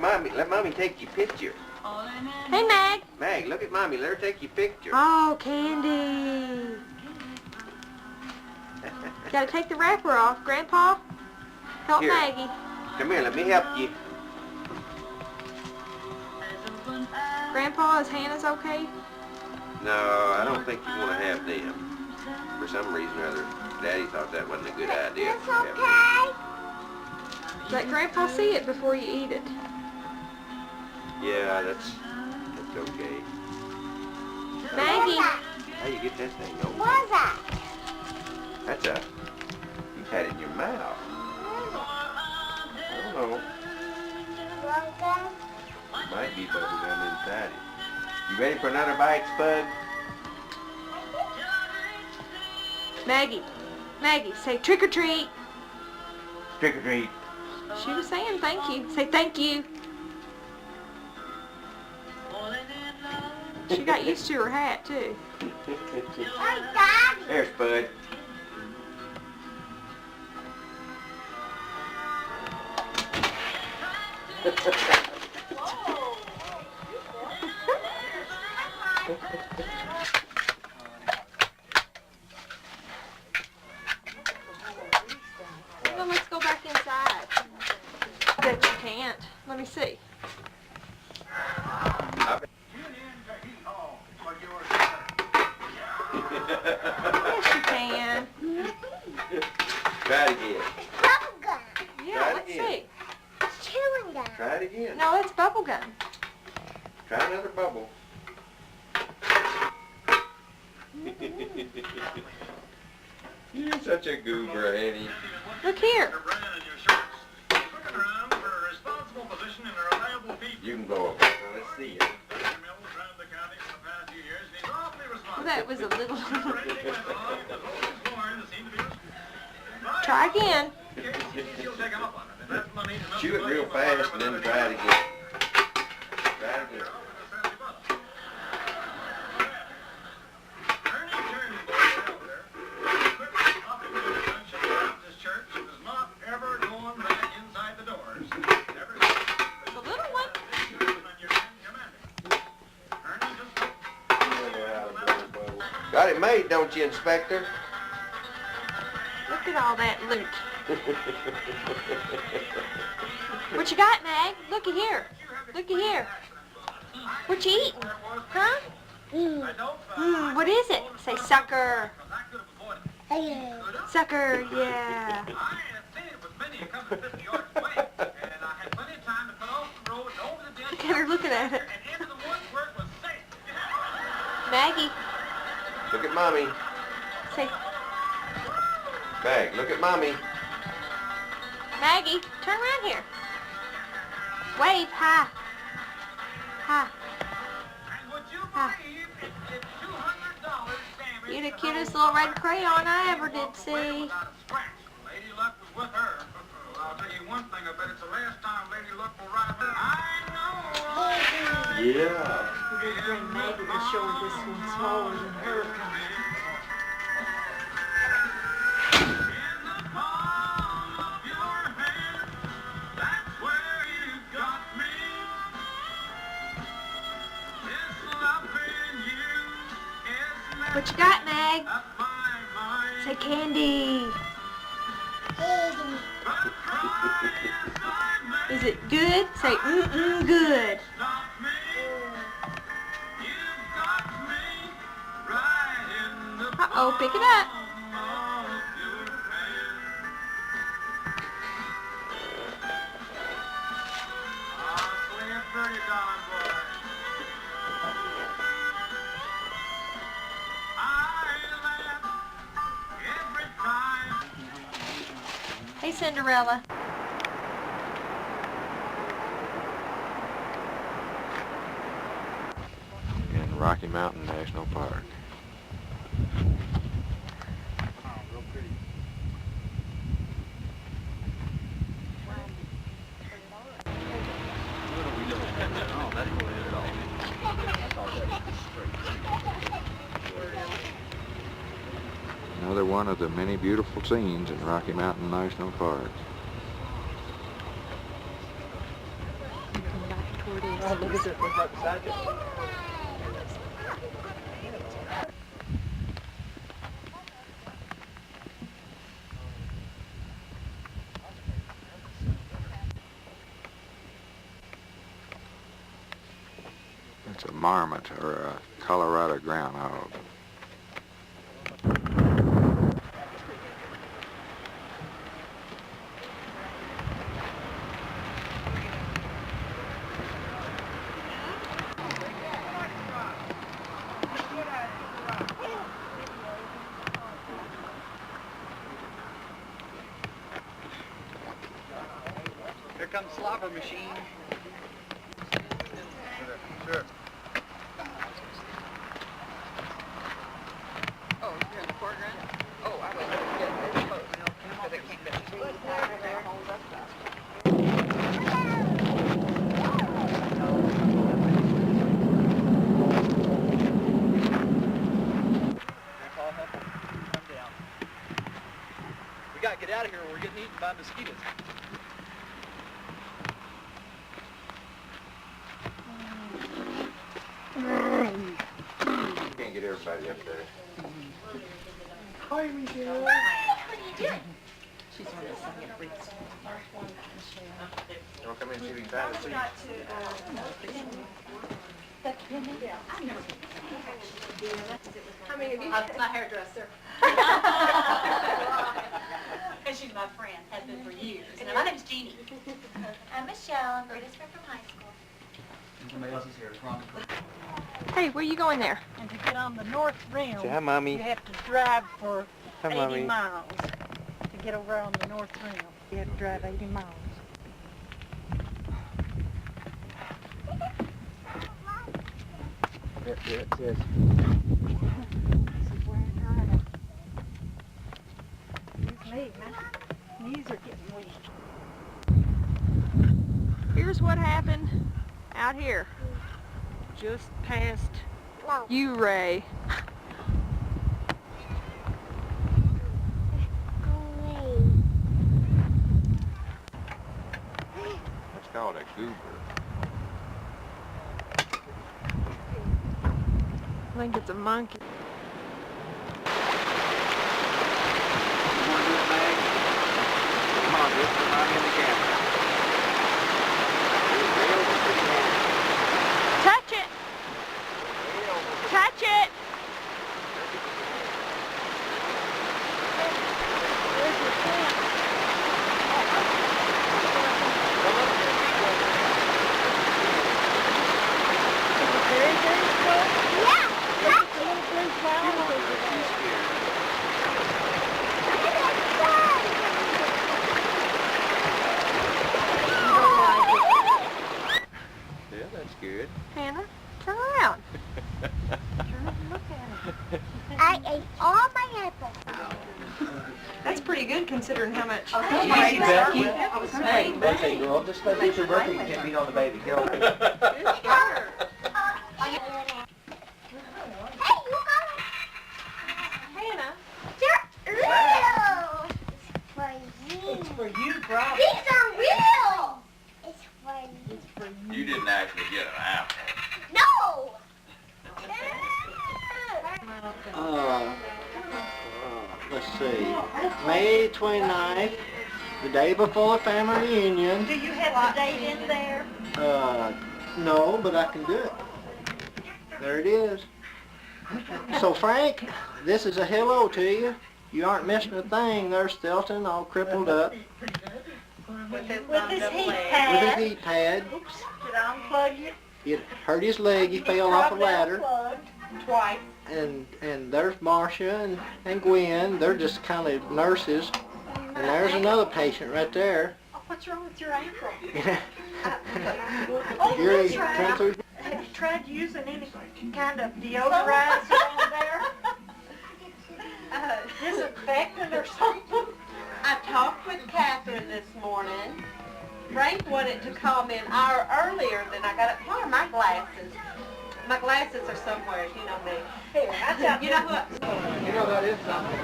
Let mommy take your picture. Hey, Mag. Mag, look at mommy. Let her take your picture. Oh, Candy. Gotta take the wrapper off. Grandpa, help Here. Maggie. Come here, let me help you. Grandpa, is Hannah's okay? No, I don't think you want to have them. For some reason or other, Daddy thought that wasn't a good idea. It's okay. Let Grandpa see it before you eat it. Yeah, that's okay. Maggie. How you get that thing open? What's that? That's you've had it in your mouth. I don't know. Might be bubble gum inside it. You ready for another bite, Spud? Maggie. Maggie, say trick or treat. Trick or treat. She was saying thank you. Say thank you. She got used to her hat, too. Hey, Dad. There's Spud. Well, let's go back inside. Bet you can't. Let me see. Yes, you can. Try it again. Bubble gum. Yeah, Try it let's again. see. It's chewing gum. Try it again. No, it's bubble gum. Try another bubble. You're such a goober, Annie. Look here. You can blow up. Let's see it. Well, that was a little... Try again. Chew it real fast and then try it again. Try it again. The little one. Got it made, don't you, Inspector? Look at all that loot. What you got, Mag? Looky here. Looky here. What you eating? Huh? What is it? Say sucker. Sucker, yeah. Look at her looking at it. Maggie. Look at Mommy. Say, Mag, look at Mommy. Maggie, turn around here. Wave, hi. Hi. Hi. You're the cutest little red crayon I ever did see. Lady Luck was with her. I'll tell you one thing, I bet it's the last time Lady Luck will ride with her. I know. Yeah. We're going to bring Maggie to show her this one's smaller than her kind. In the palm of your hand, that's where you got me. This love in you is What you got, Mag? up my mind. Say candy. But try as I may Is it good? Say good. stop me. You've got me right in the Uh-oh, pick it up. palm of your hand. I'll swing it pretty, darling boy. I laugh every time. Hey, Cinderella. In Rocky Mountain National Park. Another one of the many beautiful scenes in Rocky Mountain National Park. it is. Oh, look at it. Look right beside you. It's a marmot or a Colorado groundhog. Here comes slobber machine. Sure. Oh, you're in the foreground? Oh, I was getting this photo because it came back. Come down. We gotta get out of here or we're getting eaten by mosquitoes. Can't get everybody up there. Hi, Michelle. What are you doing? She's on the second break. You want to come in and see if you can find a seat? How many of you? My hairdresser. And she's my friend, has been for years. And my name's Jeannie. I'm Michelle. I'm Britta's friend from high school. Somebody else is here. Ron. Hey, where you going there? And to get on the North Rim, Say hi, Mommy. you have to drive for Hi, 80 Mommy. miles. To get over on the North Rim, you have to drive 80 miles. Yes. This is where I drive. Excuse me, my knees are getting weak. Here's what happened out here. Just past you, Ray. That's called a goober. I think it's a monkey. Come on, just come on in the camera. Touch it! Touch it! Yeah, that's good. Hannah, turn around. Turn and look at it. I ate all my apples. That's pretty good considering how much. Easy, Becky. Hey, Birthday girl, just let it's your birthday. You can't beat on the baby. Get over it. Hey, you got Hannah. real. It's for you. For you, bro. These are real. It's for you. You didn't actually get an apple. No. Let's see, May 29th, the day before the family reunion. Do you have the date in there? No, but I can do it. There it is. So Frank, this is a hello to you. You aren't missing a thing. There's Thelton all crippled up With this heat with pad. his heat pad. Oops, did I unplug you? He hurt his leg. He fell off a Probably ladder. unplugged twice. And there's Marcia and Gwen. They're just kind of nurses. And there's another patient right there. Oh, what's wrong with your ankle? Oh, that's come right. through. Have you tried using any kind of deodorizer on there? Disinfectant or something? I talked with Catherine this morning. Frank wanted to come in an hour earlier than I got up. Where are my glasses? My glasses are somewhere, you know me. Here, I got You know what? You know that is something.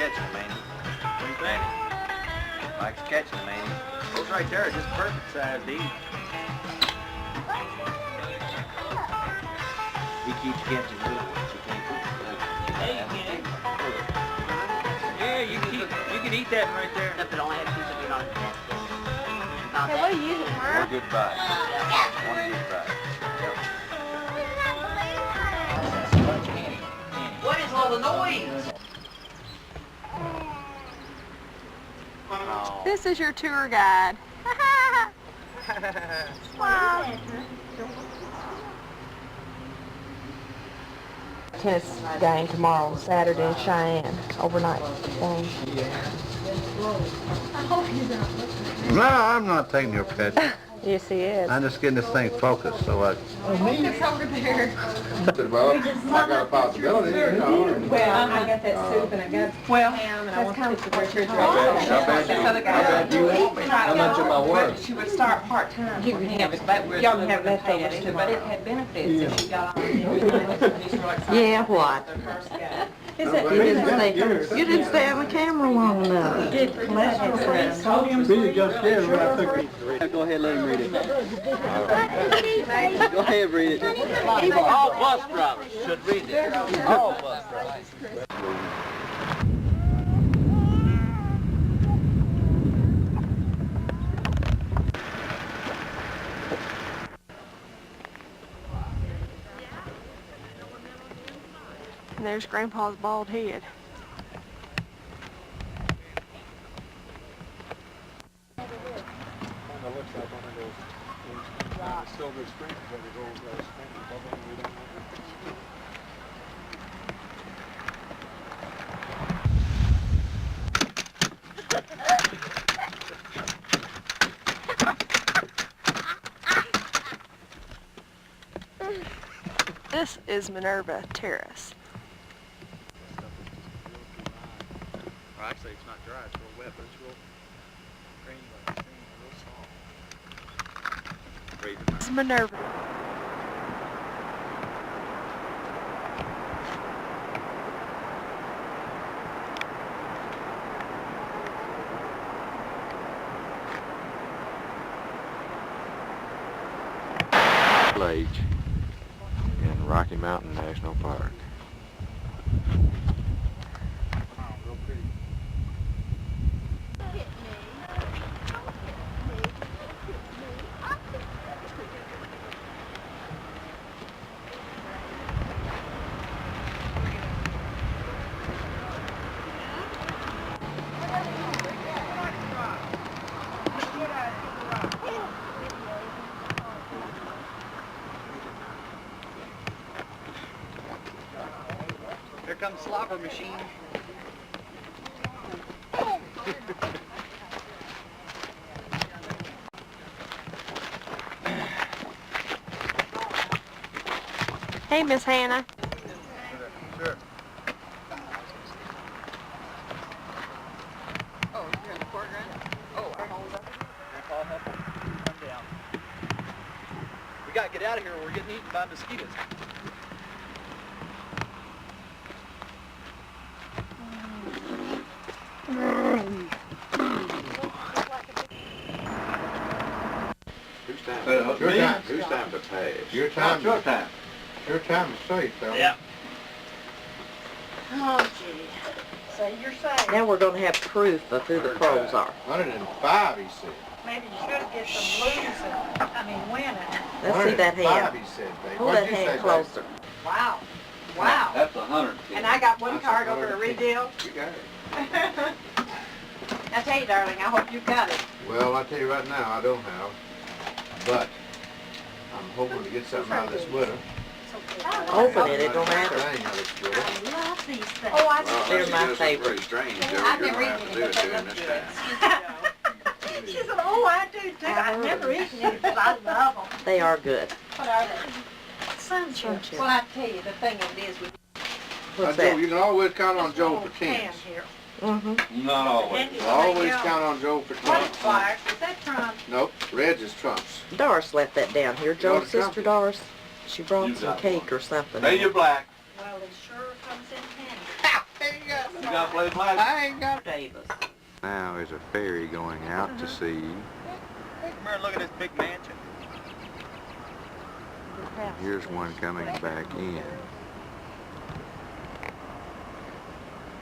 catching them, ain't he? What do you think? Danny likes catching them, ain't he? Those right there are just perfect size to eat. He keeps catching little ones. He can't cook the little ones. Yeah, you can eat that one right there. Except it only has two of it on it. Hey, what are you using, One Merv? good bite. One good bite. What is all the noise? Oh. This is your tour guide. Wow. Tennis game tomorrow, Saturday in Cheyenne, overnight game. No, I'm not taking your picture. Yes, he is. I'm just getting this thing focused so I... It's over there. Well, I got a possibility, you know. Well, I got that soup and I got ham and I want to fix the refrigerator. How much am I worth? She would start part-time. You can have it, but y'all can have leftovers too, but it had benefits if you got on. Yeah, what? Is it? You didn't stay on the camera long enough. Really just did when I took it. Go ahead, let him read it. Go ahead, read it. All bus drivers should read it. All bus drivers. And there's Grandpa's bald head. This is Minerva Terrace. Well, actually, it's not dry. It's real wet, but it's real grainy, like real soft. It's Minerva. Age in Rocky Mountain National Park. Real pretty. Here comes slobber machine. Hey, Miss Hannah. Sure. Oh, you're in the foreground? Oh, our holes up. Grandpa, help him. Come down. We gotta get out of here or we're getting eaten by mosquitoes. Whose time to pass? Your time. Your time. Your time to say, fella. Yeah. Oh, gee. So you're saying Now we're going to have proof of who the pros are. 105, he said. maybe you should get some losing, winning. Let's see that 105, hand. he said, babe. Pull What'd that you say, hand babe? closer. Wow. Wow. That's 100. And I got one That's card a over to good redeal. You got it. I tell you, darling, I hope you got it. Well, I tell you right now, I don't have, but I'm hoping to get something out of this winter. Open it, it don't matter. Thing out of this winter. I love these things. Well, They're unless my you do something favorite. pretty strange, I've you're been gonna have reading to do it, it but to they him look this good. time. She said, oh, I do too. I've never eaten any because I love them. They are good. What are they? Sunshine. Sunshine. Well, I tell you, the thing of it is with What's Joe, that? you can always count on this Joe little for can tens. here. Mm-hmm. Not always. Always count on Joe for What trumps. fire? Is that Trump? Nope, Red's is trumps. Doris left that down here. You want Joe's to sister come? Doris. She brought You some got cake or something. Pay your black. Well, it sure comes in handy. There you go. got to play flag. I ain't got Davis. Now is a ferry going out to sea. Come here and look at this big mansion. Here's one coming back in.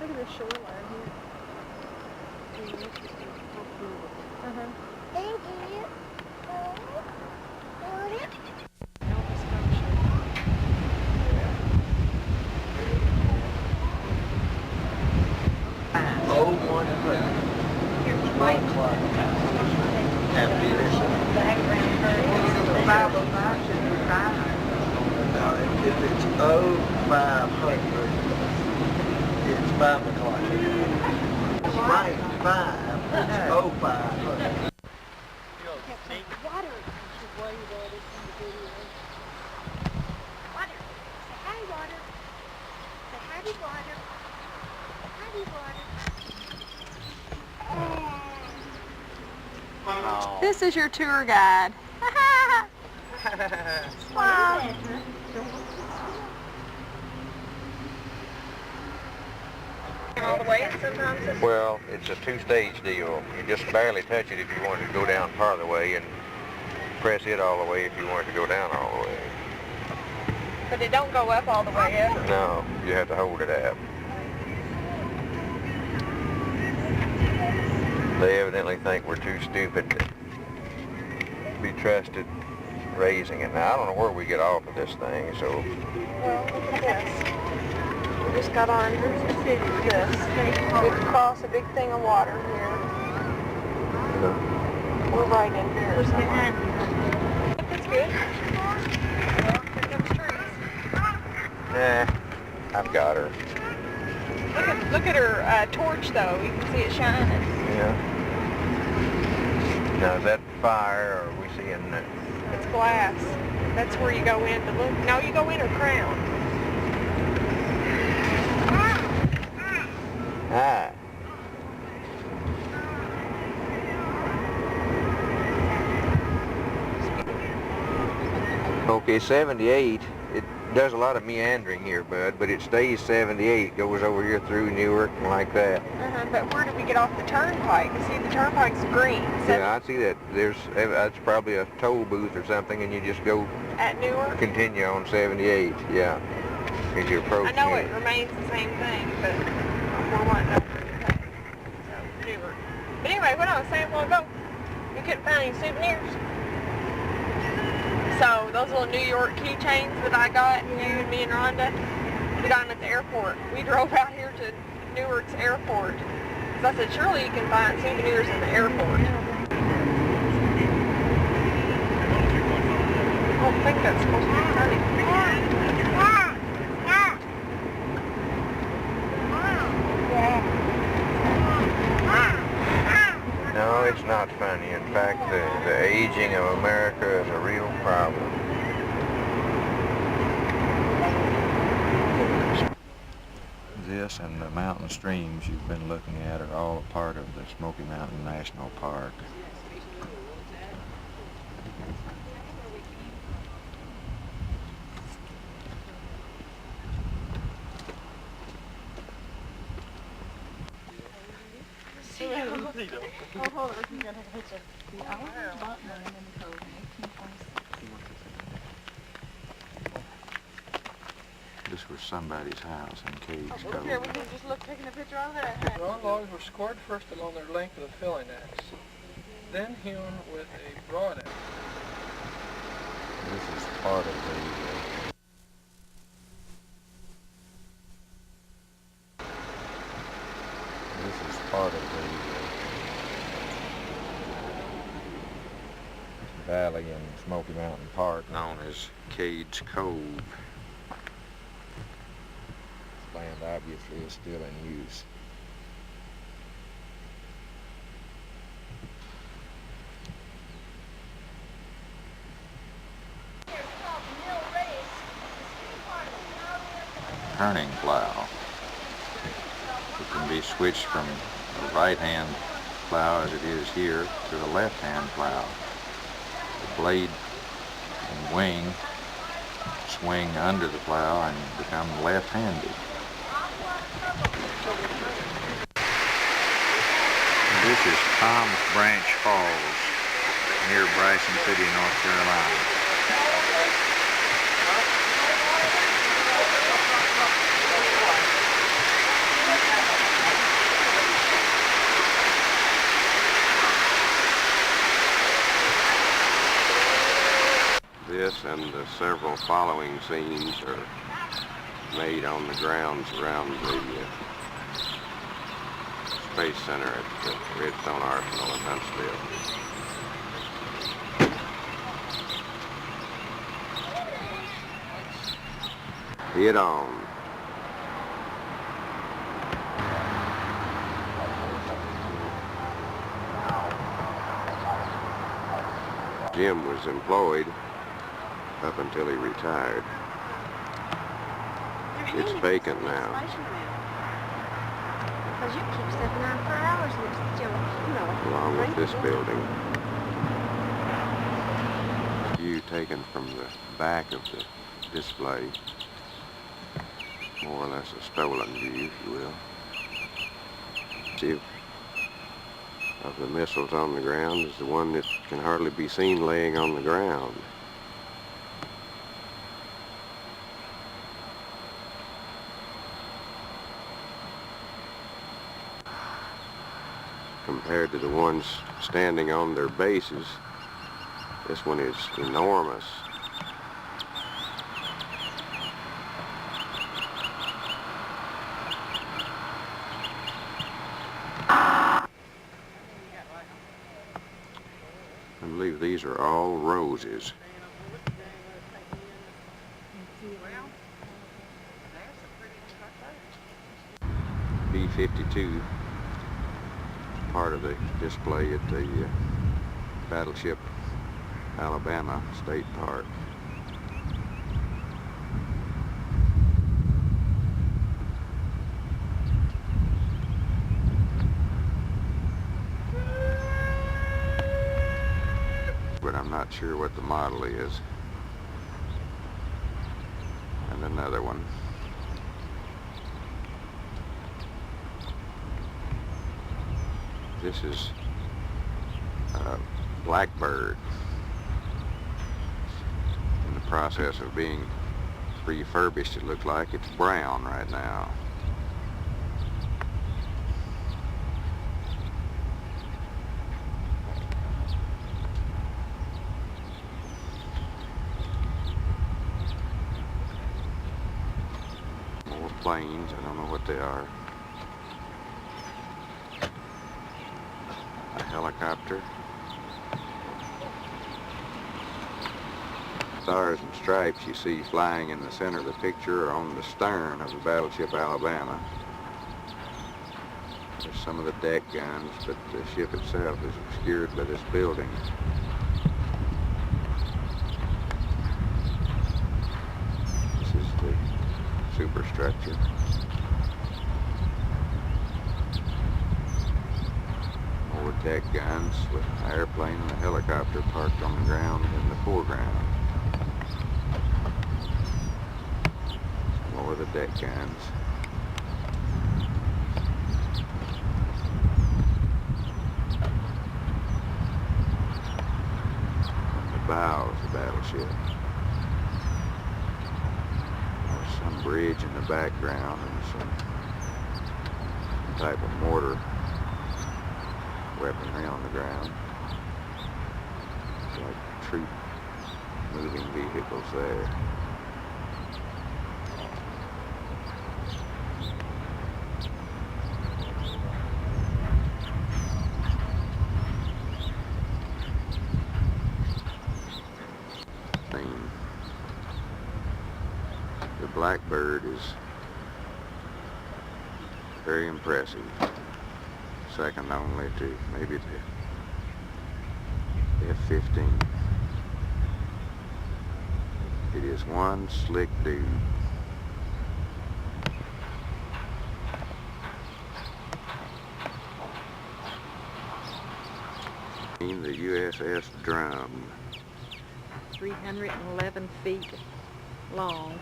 Look at the shoreline here. Thank you. Old one. Here's White Club. Now, if it's 0500, it's 5 o'clock. It's right 5, it's 0500. Water. Water. Say hi, water. Say hi, water. Hi, water. This is your tour guide. Smile. All the way, and sometimes it's Well, it's a two-stage deal. You just barely touch it if you wanted to go down part of the way, and press it all the way if you wanted to go down all the way. but it don't go up all the way ever. No, you have to hold it up. They evidently think we're too stupid to be trusted raising it. Now, I don't know where we get off of this thing, so... Well, look at this. We just got on this. We cross a big thing of water here. We're right in here. Who's behind you? That's good. Here comes trees. Nah, I've got her. Look at her torch, though. You can see it shining. Yeah. Now, is that fire, or are we seeing that? It's glass. That's where you go in to look. No, you go in her crown. Ah. Okay, 78, it does a lot of meandering here, Bud, but it stays 78. It goes over here through Newark and like that. But where did we get off the turnpike? See, the turnpike's green. Yeah, I see that. That's probably a toll booth or something, and you just go At Newark? continue on 78, yeah, as you approach I know Newark. it remains the same thing, but we're wanting over to pay. So, Newark. But anyway, what I was saying a while ago, we couldn't find any souvenirs. So those little New York keychains that I got, you and me and Rhonda, we got them at the airport. We drove out here to Newark's airport. So I said, surely you can find souvenirs in the airport. I don't think that's supposed to be funny. No, it's not funny. In fact, the aging of America is a real problem. This and the mountain streams you've been looking at are all part of the Smoky Mountain National Park. Oh, hold on. You gotta have a picture. The hour bought land in the cove in 1826. This was somebody's house in Cage Look Cove. here, we can just look taking a picture of that. Drawn logs were scored first along their length with a filling axe, then hewn with a broad axe. This is part of the valley in Smoky Mountain Park known as Cage Cove. This land obviously is still in use. Turning plow. It can be switched from the right-hand plow as it is here to the left-hand plow. The blade and wing swing under the plow and become left-handed. This is Tom's Branch Falls near Bryson City, North Carolina. This and the several following scenes are made on the grounds around the Space Center at the Redstone Arsenal in Huntsville. Hit on. Jim was employed up until he retired. It's vacant now. Because you keep stepping out for hours and it's still, you know. Along with this building. View taken from the back of the display. More or less a stolen view, if you will. See, of the missiles on the ground is the one that can hardly be seen laying on the ground. Compared to the ones standing on their bases, this one is enormous. I believe these are all roses. B-52, part of the display at the Battleship Alabama State Park. But I'm not sure what the model is. And another one. This is a Blackbird in the process of being refurbished. It looks like it's brown right now. More planes, I don't know what they are. A helicopter. Stars and stripes you see flying in the center of the picture are on the stern of the Battleship Alabama. There's some of the deck guns, but the ship itself is obscured by this building. This is the superstructure. More deck guns with an airplane and a helicopter parked on the ground in the foreground. More of the deck guns. The bow of the battleship. There's some bridge in the background and some type of mortar weaponry on the ground. Like troop moving vehicles there. The Blackbird is very impressive. Second only to maybe the F-15. It is one slick dude. The USS Drum. 311 feet long.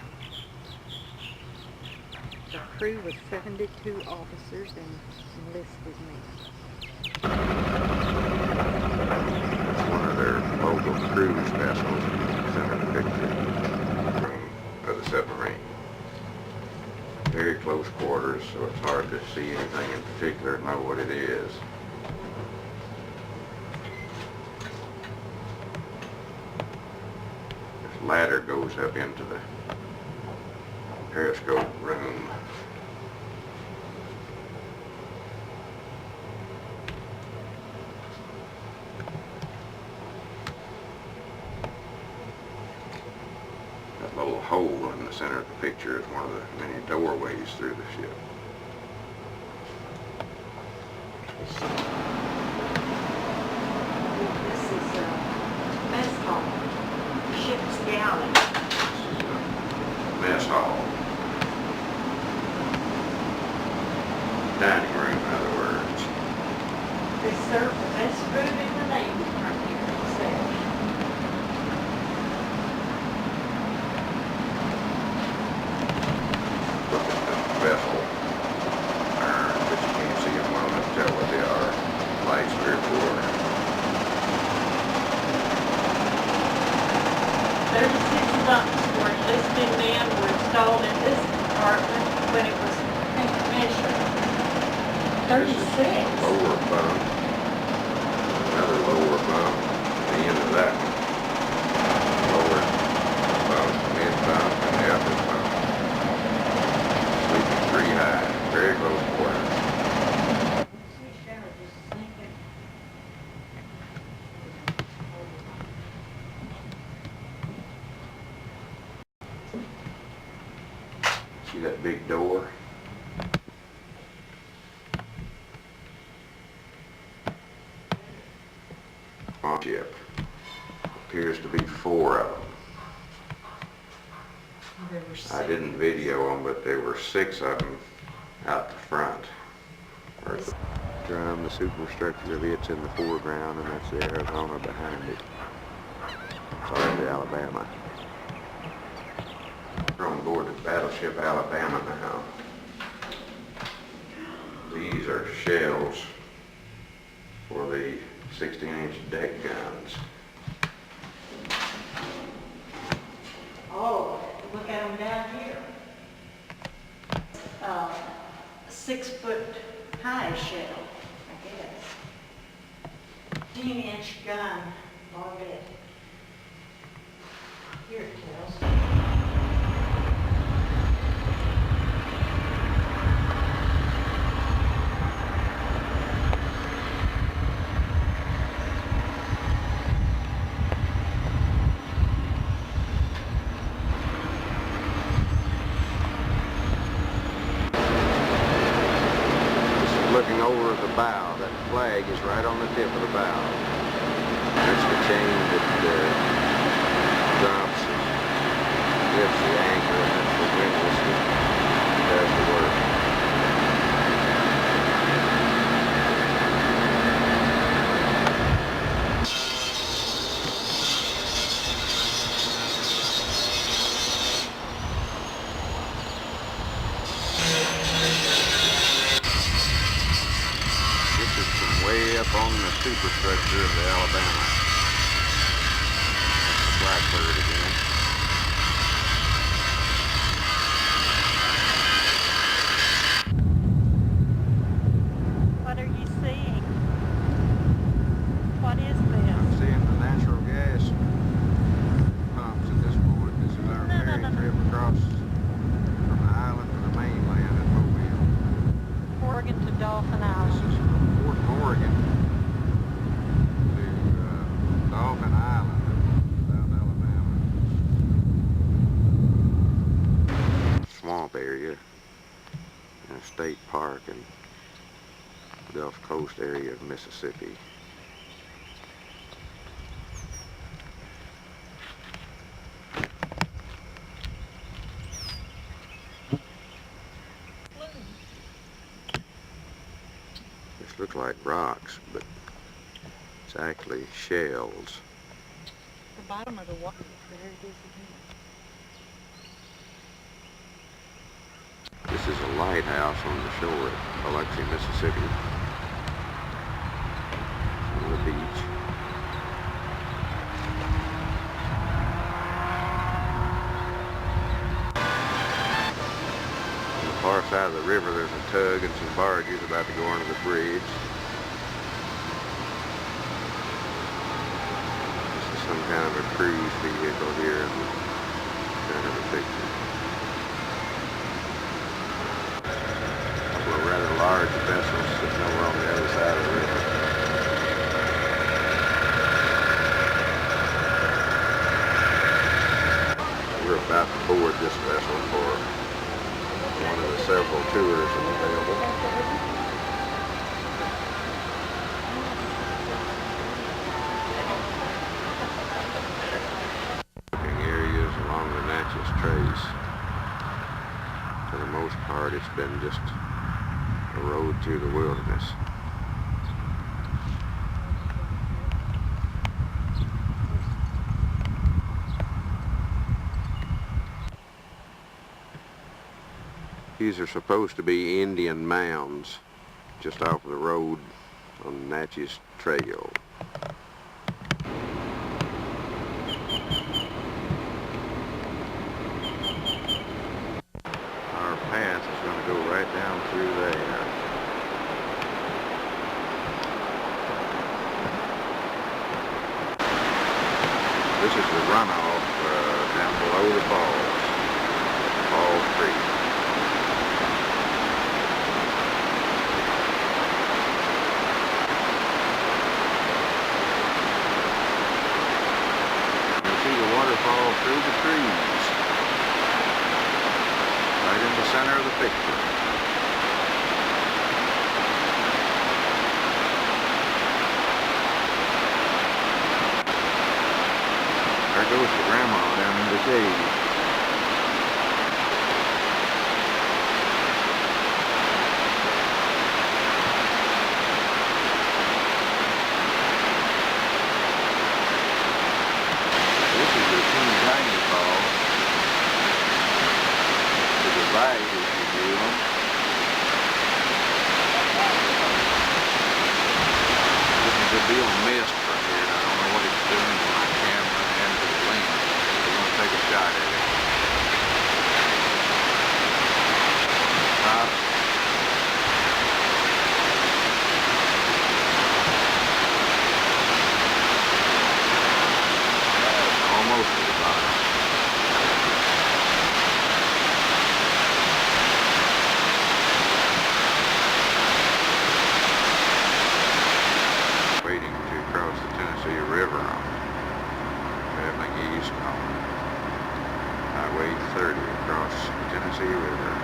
The crew was 72 officers and enlisted men. One of their local cruise vessels in the center of the picture of the submarine. Very close quarters, so it's hard to see anything in particular and know what it is. This ladder goes up into the periscope room. That little hole in the center of the picture is one of the many doorways through the ship. This is a mess hall, ship's galley. This is a mess hall. Dining room, in other words. They serve the best food in the Navy from here, it says. Vessel iron, but you can't see them well enough to tell what they are. Lights 3 or 4. 36 bunks for enlisted men were installed in this apartment when it was commissioned. This is a lower bunk. Another lower bunk. The end of that one. Lower bunk, mid bunk, and the upper bunk. Sleeping 3 high. Very close quarters. See that big door? On ship. Appears to be 4 of them. I didn't video them, but there were 6 of them out the front. Drum, the superstructure of it's in the foreground, and that's the Arizona behind it. Sorry, the Alabama. We're on board the battleship Alabama now. These are shells for the 16-inch deck guns. Oh, look at them down here. 6-foot high shell, I guess. 10-inch gun, Margaret. Here it tells. Looking over the bow, that flag is right on the tip of the bow. That's the chain that drops and lifts the anchor, and that's the windlass that does the work. Way up on the superstructure of the Alabama. That's the Blackbird again. What are you seeing? What is this? I'm seeing the natural gas pumps at this point. This is our ferry trip across from the island to the mainland at Mobile. Oregon to Dolphin Island. This is from Fort Oregon to Dolphin Island in South Alabama. Swamp area and a state park in the Gulf Coast area of Mississippi. This looks like rocks, but it's actually shells. The bottom of the water is very disappearing. This is a lighthouse on the shore at Biloxi, Mississippi. far side of the river, there's a tug and some barges about to go under the bridge. This is some kind of a cruise vehicle here in the center of the picture. A couple of rather large vessels sitting over on the other side of the river. We're about to board this vessel for one of the several tours available. Areas along the Natchez Trace. For the most part, it's been just a road through the wilderness. These are supposed to be Indian mounds just off the road on the Natchez Trail. Our path is going to go right down through there. This is the runoff down below the falls, Falls Creek. Waterfall through the trees, right in the center of the picture. There goes the grandma down in the cave. Right, if you do. Getting a good deal of mist from here. I don't know what it's doing to my camera and to the lens. We're going to take a shot at it. Almost to the bottom. River traveling east on Highway 30 across the Tennessee River.